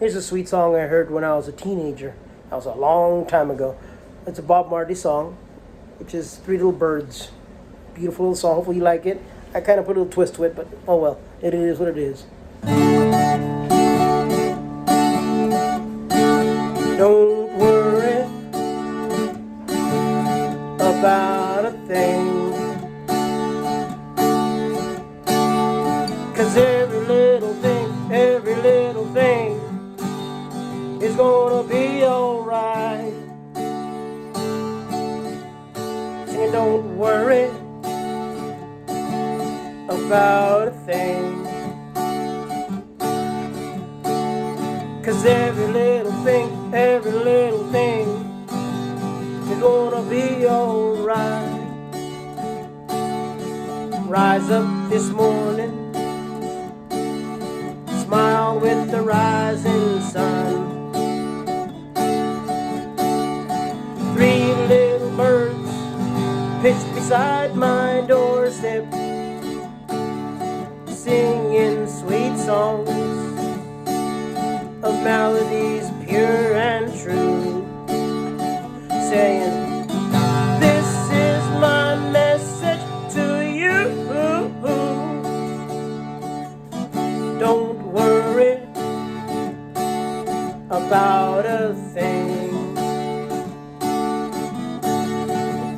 Here's a sweet song I heard when I was a teenager. That was a long time ago. It's a Bob Marley song, which is Three Little Birds. Beautiful little song. Hopefully you like it. I kind of put a little twist to it, but oh well. It is what it is. Don't worry about a thing, 'cause every little thing is gonna be alright. Singing, don't worry about a thing, 'cause every little thing is gonna be alright. Rise up this morning, smile with the rising sun. Three little birds pitched beside my doorstep, singing sweet songs of melodies pure and true, saying, this is my message to you. Don't worry about a thing,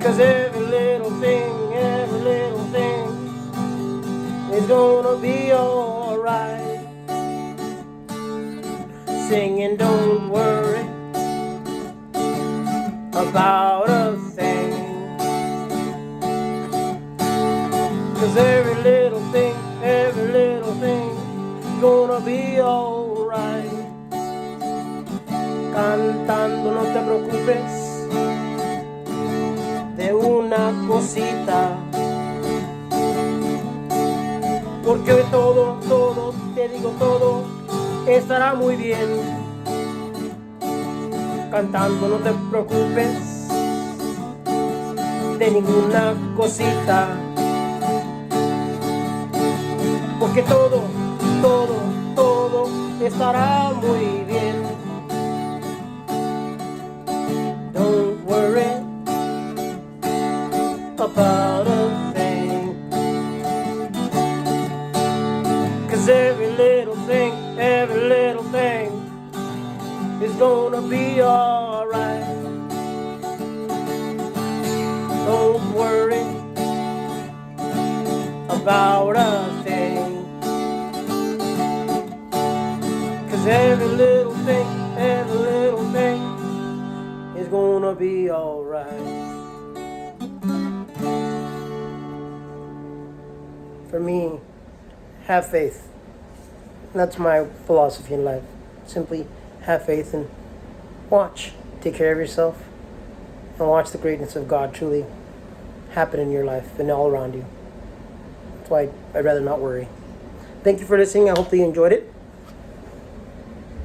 'cause every little thing is gonna be alright. Singing, don't worry about a thing, 'cause every little thing is gonna be alright. Cantando, no te preocupes de una cosita, porque hoy todo, te digo todo, estará muy bien. Cantando, no te preocupes de ninguna cosita, porque todo estará muy bien. Don't worry about a thing, 'cause every little thing is gonna be alright. Don't worry about a thing, 'cause every little thing is gonna be alright. For me, have faith. That's my philosophy in life. Simply have faith and watch. Take care of yourself and watch the greatness of God truly happen in your life and all around you. That's why I'd rather not worry. Thank you for listening. I hope that you enjoyed it.